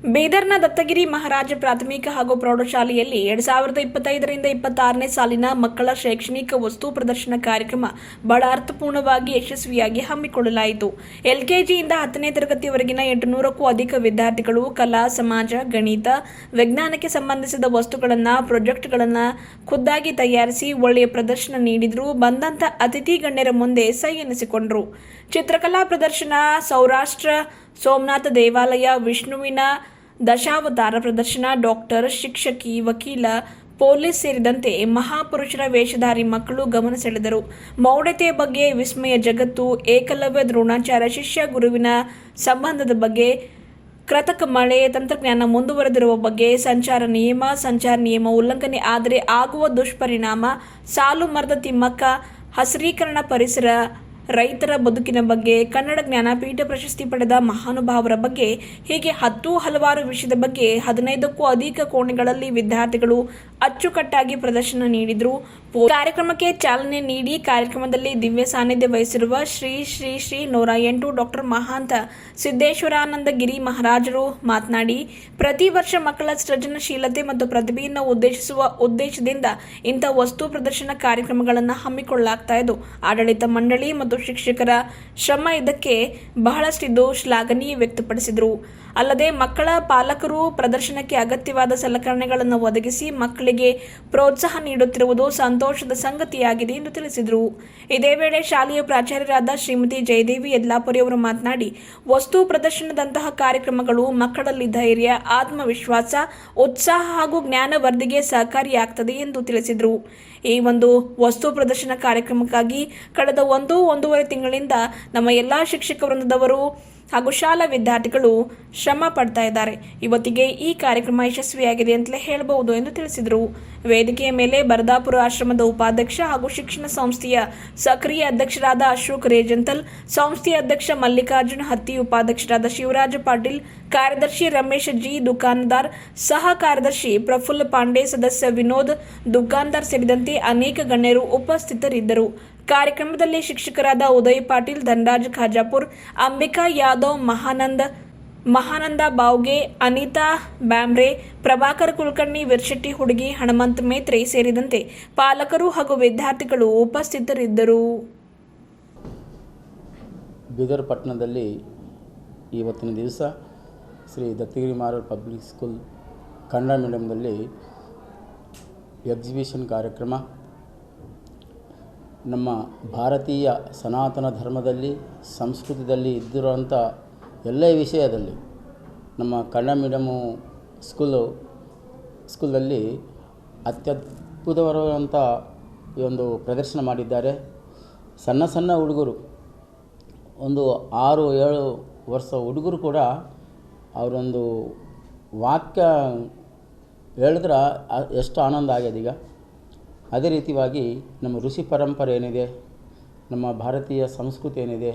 ಬೀದರ್ನ ದತ್ತಗಿರಿ ಮಹಾರಾಜ ಪ್ರಾಥಮಿಕ ಹಾಗೂ ಪ್ರೌಢಶಾಲೆಯಲ್ಲಿ 2025ರಿಂದ 26ನೇ ಸಾಲಿನ ಮಕ್ಕಳ ಶೈಕ್ಷಣಿಕ ವಸ್ತು ಪ್ರದರ್ಶನ ಕಾರ್ಯಕ್ರಮ ಬಹಳ ಅರ್ಥಪೂರ್ಣವಾಗಿ ಯಶಸ್ವಿಯಾಗಿ ಹಮ್ಮಿಕೊಳ್ಳಲಾಯಿತು. ಎಲ್ಕೆಜಿಯಿಂದ 10ನೇ ತರಗತಿವರೆಗಿನ 800ಕ್ಕೂ ಅಧಿಕ ವಿದ್ಯಾರ್ಥಿಗಳು ಕಲಾ, ಸಮಾಜ, ಗಣಿತ, ವಿಜ್ಞಾನಕ್ಕೆ ಸಂಬಂಧಿಸಿದ ವಸ್ತುಗಳನ್ನು, ಪ್ರಾಜೆಕ್ಟ್ಗಳನ್ನು ಖುದ್ದಾಗಿ ತಯಾರಿಸಿ ಒಳ್ಳೆಯ ಪ್ರದರ್ಶನ ನೀಡಿದ್ರು. ಬಂದಂಥ ಅತಿಥಿ ಗಣ್ಯರ ಮುಂದೆ ಸೈ ಎನಿಸಿಕೊಂಡರು. ಚಿತ್ರಕಲಾ ಪ್ರದರ್ಶನ, ಸೌರಾಷ್ಟ್ರ ಸೋಮನಾಥ ದೇವಾಲಯ, ವಿಷ್ಣುವಿನ ದಶಾವತಾರ ಪ್ರದರ್ಶನ, ಡಾಕ್ಟರ್, ಶಿಕ್ಷಕಿ, ವಕೀಲ, ಪೊಲೀಸ್ ಸೇರಿದಂತೆ ಮಹಾಪುರುಷರ ವೇಷಧಾರಿ ಮಕ್ಕಳು ಗಮನ ಸೆಳೆದರು. ಮೌಢ್ಯತೆಯ ಬಗ್ಗೆ ವಿಸ್ಮಯ ಜಗತ್ತು, ಏಕಲವ್ಯ ದ್ರೋಣಾಚಾರ್ಯ ಶಿಷ್ಯ ಗುರುವಿನ ಸಂಬಂಧದ ಬಗ್ಗೆ, ಕೃತಕ ಮಳೆ, ತಂತ್ರಜ್ಞಾನ ಮುಂದುವರೆದಿರುವ ಬಗ್ಗೆ, ಸಂಚಾರ ನಿಯಮ ಉಲ್ಲಂಘನೆ ಆದರೆ ಆಗುವ ದುಷ್ಪರಿಣಾಮ, ಸಾಲು ಮರದ ತಿಮ್ಮಕ್ಕ, ಹಸಿರೀಕರಣ, ಪರಿಸರ, ರೈತರ ಬದುಕಿನ ಬಗ್ಗೆ, ಕನ್ನಡ ಜ್ಞಾನಪೀಠ ಪ್ರಶಸ್ತಿ ಪಡೆದ ಮಹಾನುಭಾವರ ಬಗ್ಗೆ ಹೀಗೆ ಹಲವಾರು ವಿಷಯದ ಬಗ್ಗೆ 15ಕ್ಕೂ ಅಧಿಕ ಕೋಣೆಗಳಲ್ಲಿ ವಿದ್ಯಾರ್ಥಿಗಳು ಅಚ್ಚುಕಟ್ಟಾಗಿ ಪ್ರದರ್ಶನ ನೀಡಿದರು. ಕಾರ್ಯಕ್ರಮಕ್ಕೆ ಚಾಲನೆ ನೀಡಿ ಕಾರ್ಯಕ್ರಮದಲ್ಲಿ ದಿವ್ಯ ಸಾನ್ನಿಧ್ಯ ವಹಿಸಿರುವ ಶ್ರೀ 108 ಡಾಕ್ಟರ್ ಮಹಾಂತ ಸಿದ್ದೇಶ್ವರಾನಂದ ಗಿರಿ ಮಹಾರಾಜರು ಮಾತನಾಡಿ, ಪ್ರತಿ ವರ್ಷ ಮಕ್ಕಳ ಸೃಜನಶೀಲತೆ ಮತ್ತು ಪ್ರತಿಭೆಯನ್ನು ಉದ್ದೇಶಿಸುವ ಉದ್ದೇಶದಿಂದ ಇಂಥ ವಸ್ತು ಪ್ರದರ್ಶನ ಕಾರ್ಯಕ್ರಮಗಳನ್ನು ಹಮ್ಮಿಕೊಳ್ಳಲಾಗ್ತಾ ಇದ್ದು, ಆಡಳಿತ ಮಂಡಳಿ ಮತ್ತು ಶಿಕ್ಷಕರ ಶ್ರಮ ಇದಕ್ಕೆ ಬಹಳಷ್ಟಿದ್ದು ಶ್ಲಾಘನೀಯ ವ್ಯಕ್ತಪಡಿಸಿದರು. ಅಲ್ಲದೆ ಮಕ್ಕಳ ಪಾಲಕರು ಪ್ರದರ್ಶನಕ್ಕೆ ಅಗತ್ಯವಾದ ಸಲಕರಣೆಗಳನ್ನು ಒದಗಿಸಿ ಮಕ್ಕಳಿಗೆ ಪ್ರೋತ್ಸಾಹ ನೀಡುತ್ತಿರುವುದು ಸಂತೋಷದ ಸಂಗತಿಯಾಗಿದೆ ಎಂದು ತಿಳಿಸಿದರು. ಇದೇ ವೇಳೆ ಶಾಲೆಯ ಪ್ರಾಚಾರ್ಯರಾದ ಶ್ರೀಮತಿ ಜಯದೇವಿ ಯದ್ಲಾಪುರಿ ಅವರು ಮಾತನಾಡಿ, ವಸ್ತು ಪ್ರದರ್ಶನದಂತಹ ಕಾರ್ಯಕ್ರಮಗಳು ಮಕ್ಕಳಲ್ಲಿ ಧೈರ್ಯ, ಆತ್ಮವಿಶ್ವಾಸ, ಉತ್ಸಾಹ ಹಾಗೂ ಜ್ಞಾನವರ್ಧಿಗೆ ಸಹಕಾರಿಯಾಗ್ತದೆ ಎಂದು ತಿಳಿಸಿದರು. ಈ ಒಂದು ವಸ್ತು ಪ್ರದರ್ಶನ ಕಾರ್ಯಕ್ರಮಕ್ಕಾಗಿ ಕಳೆದ ಒಂದೂವರೆ ತಿಂಗಳಿಂದ ನಮ್ಮ ಎಲ್ಲ ಶಿಕ್ಷಕ ವೃಂದದವರು ಹಾಗೂ ಶಾಲಾ ವಿದ್ಯಾರ್ಥಿಗಳು ಶ್ರಮ ಪಡ್ತಾ ಇದ್ದಾರೆ. ಇವತ್ತಿಗೆ ಈ ಕಾರ್ಯಕ್ರಮ ಯಶಸ್ವಿಯಾಗಿದೆ ಅಂತಲೇ ಹೇಳಬಹುದು ಎಂದು ತಿಳಿಸಿದರು. ವೇದಿಕೆಯ ಮೇಲೆ ಬರದಾಪುರ ಆಶ್ರಮದ ಉಪಾಧ್ಯಕ್ಷ ಹಾಗೂ ಶಿಕ್ಷಣ ಸಂಸ್ಥೆಯ ಸಕ್ರಿಯ ಅಧ್ಯಕ್ಷರಾದ ಅಶೋಕ್ ರೇಜಂತಲ್, ಸಂಸ್ಥೆಯ ಅಧ್ಯಕ್ಷ ಮಲ್ಲಿಕಾರ್ಜುನ ಹತ್ತಿ, ಉಪಾಧ್ಯಕ್ಷರಾದ ಶಿವರಾಜ ಪಾಟೀಲ್, ಕಾರ್ಯದರ್ಶಿ ರಮೇಶ್ ಜಿ, ದುಕಾನ್ದಾರ್ ಸಹ ಕಾರ್ಯದರ್ಶಿ ಪ್ರಫುಲ್ಲ ಪಾಂಡೆ, ಸದಸ್ಯ ವಿನೋದ್ ದುಕಾನ್ದಾರ್ ಸೇರಿದಂತೆ ಅನೇಕ ಗಣ್ಯರು ಉಪಸ್ಥಿತರಿದ್ದರು. ಕಾರ್ಯಕ್ರಮದಲ್ಲಿ ಶಿಕ್ಷಕರಾದ ಉದಯ್ ಪಾಟೀಲ್, ಧನರಾಜ್ ಖಾಜಾಪುರ್, ಅಂಬಿಕಾ ಯಾದವ್, ಮಹಾನಂದ ಬಾವ್ಗೆ, ಅನಿತಾ ಬ್ಯಾಮ್ರೆ, ಪ್ರಭಾಕರ್ ಕುಲಕರ್ಣಿ, ವಿರ್ಶೆಟ್ಟಿ ಹುಡುಗಿ, ಹನುಮಂತ ಮೇತ್ರೆ ಸೇರಿದಂತೆ ಪಾಲಕರು ಹಾಗೂ ವಿದ್ಯಾರ್ಥಿಗಳು ಉಪಸ್ಥಿತರಿದ್ದರು. ಬೀದರ್ ಪಟ್ಟಣದಲ್ಲಿ ಇವತ್ತಿನ ದಿವಸ ಶ್ರೀ ದತ್ತಗಿರಿ ಮಹಾರಾಜ ಪಬ್ಲಿಕ್ ಸ್ಕೂಲ್ ಕನ್ನಡ ಮೀಡಿಯಂನಲ್ಲಿ ಎಕ್ಸಿಬಿಷನ್ ಕಾರ್ಯಕ್ರಮ, ನಮ್ಮ ಭಾರತೀಯ ಸನಾತನ ಧರ್ಮದಲ್ಲಿ, ಸಂಸ್ಕೃತದಲ್ಲಿ ಇದ್ದಿರುವಂಥ ಎಲ್ಲ ವಿಷಯದಲ್ಲಿ ನಮ್ಮ ಕನ್ನಡ ಮೀಡಿಯಮು ಸ್ಕೂಲಲ್ಲಿ ಅತ್ಯದ್ಭುತವಾದಂಥ ಈ ಒಂದು ಪ್ರದರ್ಶನ ಮಾಡಿದ್ದಾರೆ. ಸಣ್ಣ ಹುಡುಗರು, ಒಂದು 6-7 ವರ್ಷ ಹುಡುಗರು ಕೂಡ ಅವರೊಂದು ವಾಕ್ಯ ಹೇಳಿದ್ರೆ ಎಷ್ಟು ಆನಂದ ಆಗ್ಯದ. ಈಗ ಅದೇ ರೀತಿಯಾಗಿ ನಮ್ಮ ಋಷಿ ಪರಂಪರೆ ಏನಿದೆ, ನಮ್ಮ ಭಾರತೀಯ ಸಂಸ್ಕೃತಿ ಏನಿದೆ,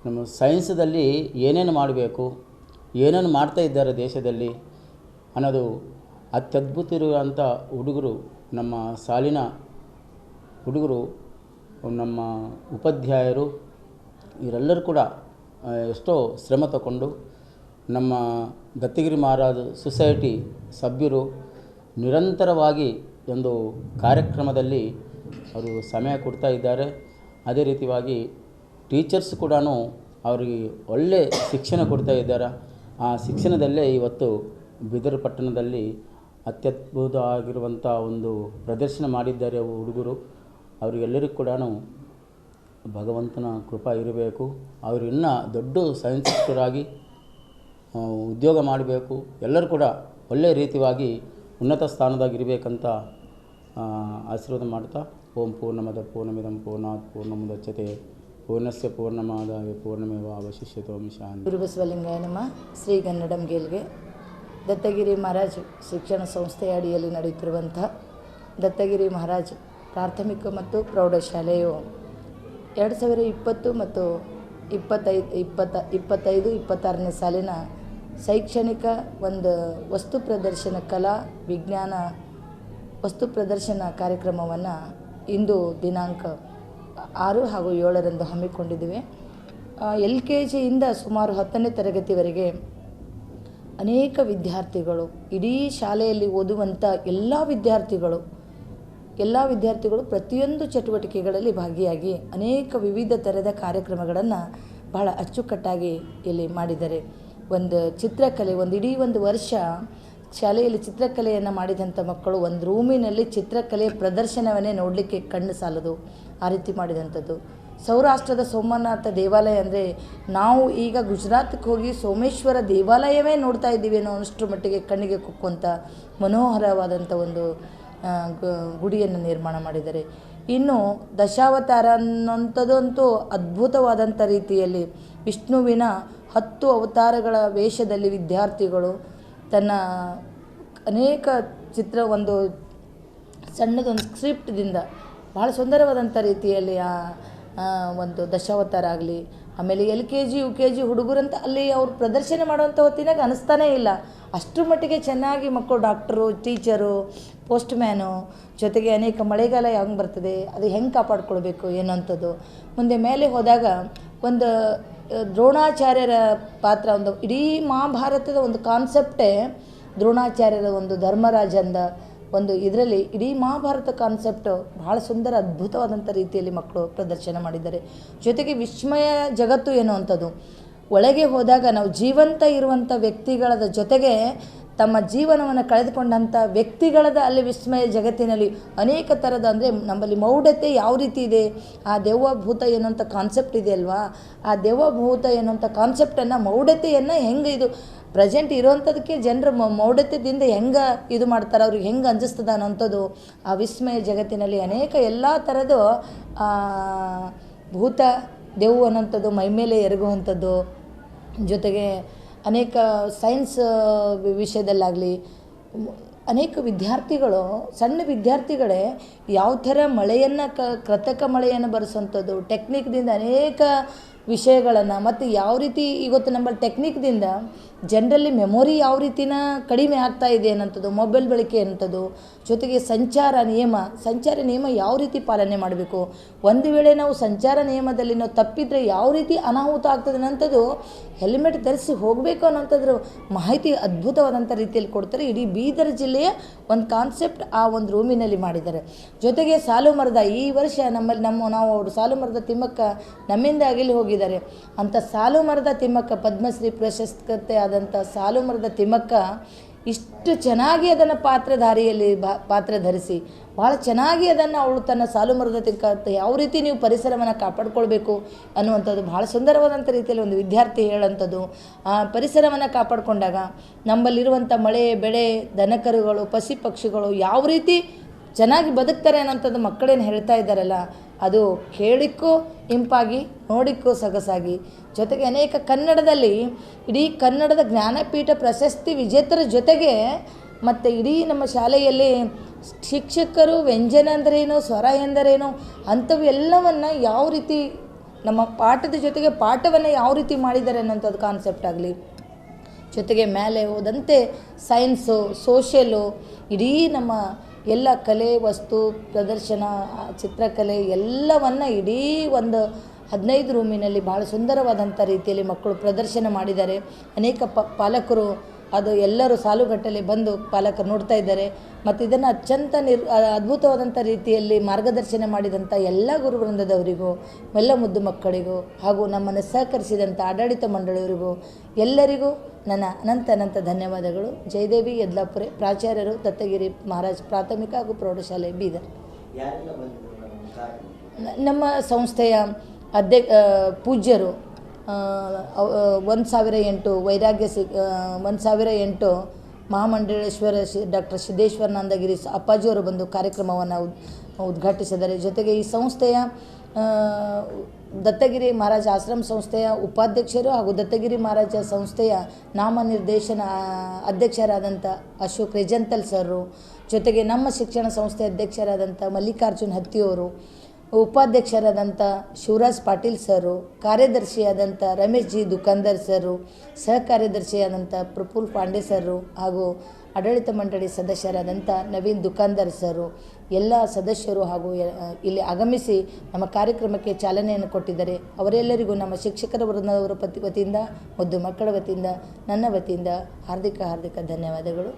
ನಮ್ಮ ಸೈನ್ಸದಲ್ಲಿ ಏನೇನು ಮಾಡಬೇಕು, ಏನೇನು ಮಾಡ್ತಾ ಇದ್ದಾರೆ ದೇಶದಲ್ಲಿ ಅನ್ನೋದು ಅತ್ಯದ್ಭುತ ಇರುವಂಥ ಹುಡುಗರು, ನಮ್ಮ ಸಾಲಿನ ಹುಡುಗರು, ನಮ್ಮ ಉಪಾಧ್ಯಾಯರು ಇವರೆಲ್ಲರೂ ಕೂಡ ಎಷ್ಟೋ ಶ್ರಮ ತಗೊಂಡು ನಮ್ಮ ದತ್ತಗಿರಿ ಮಹಾರಾಜ ಸೊಸೈಟಿ ಸಭ್ಯರು ನಿರಂತರವಾಗಿ ಒಂದು ಕಾರ್ಯಕ್ರಮದಲ್ಲಿ ಅವರು ಸಮಯ ಕೊಡ್ತಾ ಇದ್ದಾರೆ. ಅದೇ ರೀತಿಯಾಗಿ ಟೀಚರ್ಸ್ ಕೂಡ ಅವರಿಗೆ ಒಳ್ಳೆ ಶಿಕ್ಷಣ ಕೊಡ್ತಾ ಇದ್ದಾರೆ. ಆ ಶಿಕ್ಷಣದಲ್ಲೇ ಇವತ್ತು ಬೀದರ್ ಪಟ್ಟಣದಲ್ಲಿ ಅತ್ಯದ್ಭುತ ಆಗಿರುವಂಥ ಒಂದು ಪ್ರದರ್ಶನ ಮಾಡಿದ್ದಾರೆ ಹುಡುಗರು. ಅವರಿಗೆಲ್ಲರಿಗೂ ಕೂಡ ಭಗವಂತನ ಕೃಪಾ ಇರಬೇಕು. ಅವರು ಇನ್ನೂ ದೊಡ್ಡ ಸೈಂಟಿಸ್ಟರಾಗಿ ಉದ್ಯೋಗ ಮಾಡಬೇಕು. ಎಲ್ಲರೂ ಕೂಡ ಒಳ್ಳೆಯ ರೀತಿಯಾಗಿ ಉನ್ನತ ಸ್ಥಾನದಾಗಿರಬೇಕಂತ ಆಶೀರ್ವಾದ ಮಾಡ್ತಾ, ಓಂ ಪೂರ್ಣಮದ ಪೂರ್ಣಮಿದಂ ಪೂರ್ಣಾತ್ ಪೂರ್ಣಮುದಚ್ಯತೆ ಪೂರ್ಣಸ್ಯ ಪೂರ್ಣಮಾದಾಯ ಪೂರ್ಣಮೇವಾವಶಿಷ್ಯತೆ. ಓಂ ಶಾಂತಿ. ಗುರುಬಸವಲಿಂಗಾಯ ನಮಃ. ಶ್ರೀಗನ್ನಡಂ ಗೆಲ್ಗೆ ದತ್ತಗಿರಿ ಮಹಾರಾಜ್ ಶಿಕ್ಷಣ ಸಂಸ್ಥೆಯ ಅಡಿಯಲ್ಲಿ ನಡೆಯುತ್ತಿರುವಂತಹ ದತ್ತಗಿರಿ ಮಹಾರಾಜ್ ಪ್ರಾಥಮಿಕ ಮತ್ತು ಪ್ರೌಢಶಾಲೆಯು 2020 ಮತ್ತು 25-26ನೇ ಸಾಲಿನ ಶೈಕ್ಷಣಿಕ ಒಂದು ವಸ್ತು ಪ್ರದರ್ಶನ, ಕಲಾ, ವಿಜ್ಞಾನ ವಸ್ತು ಪ್ರದರ್ಶನ ಕಾರ್ಯಕ್ರಮವನ್ನು ಇಂದು ದಿನಾಂಕ 6 ಹಾಗೂ 7ರಂದು ಹಮ್ಮಿಕೊಂಡಿದ್ದೇವೆ. LKGಯಿಂದ ಸುಮಾರು 10ನೇ ತರಗತಿವರೆಗೆ ಅನೇಕ ವಿದ್ಯಾರ್ಥಿಗಳು, ಇಡೀ ಶಾಲೆಯಲ್ಲಿ ಓದುವಂಥ ಎಲ್ಲ ವಿದ್ಯಾರ್ಥಿಗಳು ಪ್ರತಿಯೊಂದು ಚಟುವಟಿಕೆಗಳಲ್ಲಿ ಭಾಗಿಯಾಗಿ ಅನೇಕ ವಿವಿಧ ಥರದ ಕಾರ್ಯಕ್ರಮಗಳನ್ನು ಬಹಳ ಅಚ್ಚುಕಟ್ಟಾಗಿ ಇಲ್ಲಿ ಮಾಡಿದ್ದಾರೆ. ಒಂದು ಚಿತ್ರಕಲೆ, ಇಡೀ ಒಂದು ವರ್ಷ ಶಾಲೆಯಲ್ಲಿ ಚಿತ್ರಕಲೆಯನ್ನು ಮಾಡಿದಂಥ ಮಕ್ಕಳು ಒಂದು ರೂಮಿನಲ್ಲಿ ಚಿತ್ರಕಲೆಯ ಪ್ರದರ್ಶನವನ್ನೇ ನೋಡಲಿಕ್ಕೆ ಕಣ್ಣು ಸಾಲದು, ಆ ರೀತಿ ಮಾಡಿದಂಥದ್ದು. ಸೌರಾಷ್ಟ್ರದ ಸೋಮನಾಥ ದೇವಾಲಯ ಅಂದರೆ ನಾವು ಈಗ ಗುಜರಾತ್ಗೆ ಹೋಗಿ ಸೋಮೇಶ್ವರ ದೇವಾಲಯವೇ ನೋಡ್ತಾ ಇದ್ದೀವಿ ಅನ್ನೋ ಅಷ್ಟರ ಮಟ್ಟಿಗೆ ಕಣ್ಣಿಗೆ ಕುಕ್ಕುವಂಥ ಮನೋಹರವಾದಂಥ ಒಂದು ಗುಡಿಯನ್ನು ನಿರ್ಮಾಣ ಮಾಡಿದ್ದಾರೆ. ಇನ್ನು ದಶಾವತಾರ ಅನ್ನೋಂಥದ್ದಂತೂ ಅದ್ಭುತವಾದಂಥ ರೀತಿಯಲ್ಲಿ ವಿಷ್ಣುವಿನ 10 ಅವತಾರಗಳ ವೇಷದಲ್ಲಿ ವಿದ್ಯಾರ್ಥಿಗಳು ತನ್ನ ಅನೇಕ ಒಂದು ಸಣ್ಣದೊಂದು ಸ್ಕ್ರಿಪ್ಟ್ದಿಂದ ಭಾಳ ಸುಂದರವಾದಂಥ ರೀತಿಯಲ್ಲಿ ಒಂದು ದಶಾವತಾರ ಆಗಲಿ, ಆಮೇಲೆ LKG UKG ಹುಡುಗರಂತ ಅಲ್ಲಿ ಅವ್ರು ಪ್ರದರ್ಶನ ಮಾಡುವಂಥ ಹೊತ್ತಿನಾಗ ಅನಿಸ್ತಾನೇ ಇಲ್ಲ. ಅಷ್ಟರ ಮಟ್ಟಿಗೆ ಚೆನ್ನಾಗಿ ಮಕ್ಕಳು ಡಾಕ್ಟರು, ಟೀಚರು, ಪೋಸ್ಟ್ಮ್ಯಾನು, ಜೊತೆಗೆ ಅನೇಕ ಮಳೆಗಾಲ ಹೆಂಗೆ ಬರ್ತದೆ, ಅದು ಹೆಂಗೆ ಕಾಪಾಡ್ಕೊಳ್ಬೇಕು ಏನೋಂಥದ್ದು. ಮುಂದೆ ಮೇಲೆ ಹೋದಾಗ ಒಂದು ದ್ರೋಣಾಚಾರ್ಯರ ಪಾತ್ರ, ಒಂದು ಇಡೀ ಮಹಾಭಾರತದ ಒಂದು ಕಾನ್ಸೆಪ್ಟೇ ದ್ರೋಣಾಚಾರ್ಯರ ಒಂದು ಧರ್ಮರಾಜಂದ ಒಂದು ಇದರಲ್ಲಿ ಇಡೀ ಮಹಾಭಾರತ ಕಾನ್ಸೆಪ್ಟು ಭಾಳ ಸುಂದರ ಅದ್ಭುತವಾದಂಥ ರೀತಿಯಲ್ಲಿ ಮಕ್ಕಳು ಪ್ರದರ್ಶನ ಮಾಡಿದ್ದಾರೆ. ಜೊತೆಗೆ ವಿಸ್ಮಯ ಜಗತ್ತು ಎನ್ನುವಂಥದ್ದು, ಒಳಗೆ ಹೋದಾಗ ನಾವು ಜೀವಂತ ಇರುವಂಥ ವ್ಯಕ್ತಿಗಳ ಜೊತೆಗೆ ತಮ್ಮ ಜೀವನವನ್ನು ಕಳೆದುಕೊಂಡಂಥ ವ್ಯಕ್ತಿಗಳದ ಅಲ್ಲಿ ವಿಸ್ಮಯ ಜಗತ್ತಿನಲ್ಲಿ ಅನೇಕ ಥರದ, ಅಂದರೆ ನಮ್ಮಲ್ಲಿ ಮೌಢ್ಯತೆ ಯಾವ ರೀತಿ ಇದೆ, ಆ ದೆವ್ವಭೂತ ಎನ್ನುವಂಥ ಕಾನ್ಸೆಪ್ಟ್ ಇದೆಯಲ್ವಾ, ಆ ದೆವ್ವಭೂತ ಎನ್ನುವಂಥ ಕಾನ್ಸೆಪ್ಟನ್ನು, ಮೌಢ್ಯತೆಯನ್ನು ಹೆಂಗೆ ಇದು ಪ್ರೆಸೆಂಟ್ ಇರೋವಂಥದಕ್ಕೆ ಜನರು ಮೌಢ್ಯತೆಯಿಂದ ಹೆಂಗೆ ಇದು ಮಾಡ್ತಾರೆ, ಅವ್ರಿಗೆ ಹೆಂಗೆ ಅಂಜಿಸ್ತದ ಅನ್ನೋಂಥದ್ದು ಆ ವಿಸ್ಮಯ ಜಗತ್ತಿನಲ್ಲಿ ಅನೇಕ ಎಲ್ಲ ಥರದ್ದು ಭೂತ ದೆವ್ವ ಅನ್ನೋಂಥದ್ದು ಮೈಮೇಲೆ ಎರಗುವಂಥದ್ದು, ಜೊತೆಗೆ ಅನೇಕ ಸೈನ್ಸ್ ವಿಷಯದಲ್ಲಾಗಲಿ ಅನೇಕ ವಿದ್ಯಾರ್ಥಿಗಳು, ಸಣ್ಣ ವಿದ್ಯಾರ್ಥಿಗಳೇ ಯಾವ ಥರ ಮಳೆಯನ್ನು ಕೃತಕ ಮಳೆಯನ್ನು ಬರೆಸೋಂಥದ್ದು, ಟೆಕ್ನಿಕ್ದಿಂದ ಅನೇಕ ವಿಷಯಗಳನ್ನು, ಮತ್ತು ಯಾವ ರೀತಿ ಇವತ್ತು ನಮ್ಮಲ್ಲಿ ಟೆಕ್ನಿಕ್ದಿಂದ ಜನರಲ್ಲಿ ಮೆಮೊರಿ ಯಾವ ರೀತಿನ ಕಡಿಮೆ ಆಗ್ತಾ ಇದೆ ಅನ್ನೋಂಥದ್ದು, ಮೊಬೈಲ್ ಬಳಕೆ ಅನ್ನೋಂಥದ್ದು, ಜೊತೆಗೆ ಸಂಚಾರ ನಿಯಮ ಯಾವ ರೀತಿ ಪಾಲನೆ ಮಾಡಬೇಕು, ಒಂದು ವೇಳೆ ನಾವು ಸಂಚಾರ ನಿಯಮದಲ್ಲಿ ನಾವು ತಪ್ಪಿದರೆ ಯಾವ ರೀತಿ ಅನಾಹುತ ಆಗ್ತದೆ ಅನ್ನೋಂಥದ್ದು, ಹೆಲ್ಮೆಟ್ ಧರಿಸಿ ಹೋಗಬೇಕು ಅನ್ನೋಂಥದ್ರ ಮಾಹಿತಿ ಅದ್ಭುತವಾದಂಥ ರೀತಿಯಲ್ಲಿ ಕೊಡ್ತಾರೆ. ಇಡೀ ಬೀದರ್ ಜಿಲ್ಲೆಯ ಒಂದು ಕಾನ್ಸೆಪ್ಟ್ ಆ ಒಂದು ರೂಮಿನಲ್ಲಿ ಮಾಡಿದ್ದಾರೆ. ಜೊತೆಗೆ ಸಾಲು ಮರದ, ಈ ವರ್ಷ ನಾವು ಅವರು ಸಾಲು ಮರದ ತಿಮ್ಮಕ್ಕ ನಮ್ಮಿಂದ ಅಗಲಿ ಹೋಗಿದ್ದಾರೆ. ಅಂಥ ಸಾಲು ಮರದ ತಿಮ್ಮಕ್ಕ, ಪದ್ಮಶ್ರೀ ಪ್ರಶಸ್ತಿ ಆದಂಥ ಸಾಲು ಮರದ ತಿಮ್ಮಕ್ಕ ಇಷ್ಟು ಚೆನ್ನಾಗಿ ಅದನ್ನು ಪಾತ್ರಧಾರಿಯಲ್ಲಿ ಪಾತ್ರ ಧರಿಸಿ ಭಾಳ ಚೆನ್ನಾಗಿ ಅದನ್ನು ಅವಳು ತನ್ನ ಸಾಲು ಮರದ ತಿಕ್ಕ ಯಾವ ರೀತಿ ನೀವು ಪರಿಸರವನ್ನು ಕಾಪಾಡ್ಕೊಳ್ಬೇಕು ಅನ್ನುವಂಥದ್ದು ಭಾಳ ಸುಂದರವಾದಂಥ ರೀತಿಯಲ್ಲಿ ಒಂದು ವಿದ್ಯಾರ್ಥಿ ಹೇಳೋಂಥದ್ದು. ಆ ಪರಿಸರವನ್ನು ಕಾಪಾಡಿಕೊಂಡಾಗ ನಮ್ಮಲ್ಲಿರುವಂಥ ಮಳೆ, ಬೆಳೆ, ದನಕರುಗಳು, ಪಶು ಪಕ್ಷಿಗಳು ಯಾವ ರೀತಿ ಚೆನ್ನಾಗಿ ಬದುಕ್ತಾರೆ ಅನ್ನೋಂಥದ್ದು ಮಕ್ಕಳೇನು ಹೇಳ್ತಾ ಇದ್ದಾರಲ್ಲ, ಅದು ಕೇಳಿಕ್ಕೂ ಇಂಪಾಗಿ, ನೋಡಿಕ್ಕೂ ಸೊಗಸಾಗಿ, ಜೊತೆಗೆ ಅನೇಕ ಕನ್ನಡದಲ್ಲಿ ಇಡೀ ಕನ್ನಡದ ಜ್ಞಾನಪೀಠ ಪ್ರಶಸ್ತಿ ವಿಜೇತರ ಜೊತೆಗೆ ಮತ್ತು ಇಡೀ ನಮ್ಮ ಶಾಲೆಯಲ್ಲಿ ಶಿಕ್ಷಕರು ವ್ಯಂಜನ ಅಂದರೇನು, ಸ್ವರ ಎಂದರೇನು ಅಂಥವೆಲ್ಲವನ್ನು ಯಾವ ರೀತಿ ನಮ್ಮ ಪಾಠದ ಜೊತೆಗೆ ಪಾಠವನ್ನು ಯಾವ ರೀತಿ ಮಾಡಿದ್ದಾರೆ ಅನ್ನೋಂಥದ್ದು ಕಾನ್ಸೆಪ್ಟ್ ಆಗಲಿ, ಜೊತೆಗೆ ಮೇಲೆ ಹೋದಂತೆ ಸೈನ್ಸು, ಸೋಷಿಯಲು, ಇಡೀ ನಮ್ಮ ಎಲ್ಲ ಕಲೆ, ವಸ್ತು ಪ್ರದರ್ಶನ, ಚಿತ್ರಕಲೆ ಎಲ್ಲವನ್ನು ಇಡೀ ಒಂದು 15 ರೂಮಿನಲ್ಲಿ ಭಾಳ ಸುಂದರವಾದಂಥ ರೀತಿಯಲ್ಲಿ ಮಕ್ಕಳು ಪ್ರದರ್ಶನ ಮಾಡಿದ್ದಾರೆ. ಅನೇಕ ಪಾಲಕರು ಅದು ಎಲ್ಲರೂ ಸಾಲುಗಟ್ಟಲೆ ಬಂದು ಪಾಲಕರು ನೋಡ್ತಾ ಇದ್ದಾರೆ. ಮತ್ತು ಇದನ್ನು ಅತ್ಯಂತ ಅದ್ಭುತವಾದಂಥ ರೀತಿಯಲ್ಲಿ ಮಾರ್ಗದರ್ಶನ ಮಾಡಿದಂಥ ಎಲ್ಲ ಗುರುವೃಂದದವರಿಗೂ, ಎಲ್ಲ ಮುದ್ದು ಮಕ್ಕಳಿಗೂ, ಹಾಗೂ ನಮ್ಮನ್ನು ಸಹಕರಿಸಿದಂಥ ಆಡಳಿತ ಮಂಡಳಿಯವರಿಗೂ ಎಲ್ಲರಿಗೂ ನನ್ನ ಅನಂತ ಧನ್ಯವಾದಗಳು. ಜಯದೇವಿ ಯದ್ಲಾಪುರೆ, ಪ್ರಾಚಾರ್ಯರು, ದತ್ತಗಿರಿ ಮಹಾರಾಜ್ ಪ್ರಾಥಮಿಕ ಹಾಗೂ ಪ್ರೌಢಶಾಲೆ ಬೀದರ್. ನಮ್ಮ ಸಂಸ್ಥೆಯ ಪೂಜ್ಯರು 1008 ವೈರಾಗ್ಯ 1008 ಮಹಾಮಂಡಲೇಶ್ವರ ಡಾಕ್ಟರ್ ಸಿದ್ದೇಶ್ವರಾನಂದಗಿರಿ ಅಪ್ಪಾಜಿಯವರು ಬಂದು ಕಾರ್ಯಕ್ರಮವನ್ನು ಉದ್ಘಾಟಿಸಿದ್ದಾರೆ. ಜೊತೆಗೆ ಈ ಸಂಸ್ಥೆಯ ದತ್ತಗಿರಿ ಮಹಾರಾಜ ಆಶ್ರಮ ಸಂಸ್ಥೆಯ ಉಪಾಧ್ಯಕ್ಷರು ಹಾಗೂ ದತ್ತಗಿರಿ ಮಹಾರಾಜ ಸಂಸ್ಥೆಯ ನಾಮನಿರ್ದೇಶನ ಅಧ್ಯಕ್ಷರಾದಂಥ ಅಶೋಕ್ ರೆಜಂತಲ್ ಸರು, ಜೊತೆಗೆ ನಮ್ಮ ಶಿಕ್ಷಣ ಸಂಸ್ಥೆ ಅಧ್ಯಕ್ಷರಾದಂಥ ಮಲ್ಲಿಕಾರ್ಜುನ್ ಹತ್ತಿಯವರು, ಉಪಾಧ್ಯಕ್ಷರಾದಂಥ ಶಿವರಾಜ್ ಪಾಟೀಲ್ ಸರು, ಕಾರ್ಯದರ್ಶಿಯಾದಂಥ ರಮೇಶ್ ಜಿ ದುಕಾನ್ದಾರ್ ಸರು, ಸಹ ಕಾರ್ಯದರ್ಶಿಯಾದಂಥ ಪ್ರಫುಲ್ ಪಾಂಡೆ ಸರು ಹಾಗೂ ಆಡಳಿತ ಮಂಡಳಿ ಸದಸ್ಯರಾದಂಥ ನವೀನ್ ದುಕಾನ್ದಾರ್ ಸರು, ಎಲ್ಲ ಸದಸ್ಯರು ಹಾಗೂ ಇಲ್ಲಿ ಆಗಮಿಸಿ ನಮ್ಮ ಕಾರ್ಯಕ್ರಮಕ್ಕೆ ಚಾಲನೆಯನ್ನು ಕೊಟ್ಟಿದ್ದಾರೆ. ಅವರೆಲ್ಲರಿಗೂ ನಮ್ಮ ಶಿಕ್ಷಕರ ವೃಂದದವರ ವತಿಯಿಂದ ಮುದ್ದು ಮಕ್ಕಳ ವತಿಯಿಂದ ನನ್ನ ವತಿಯಿಂದ ಹಾರ್ದಿಕ ಧನ್ಯವಾದಗಳು.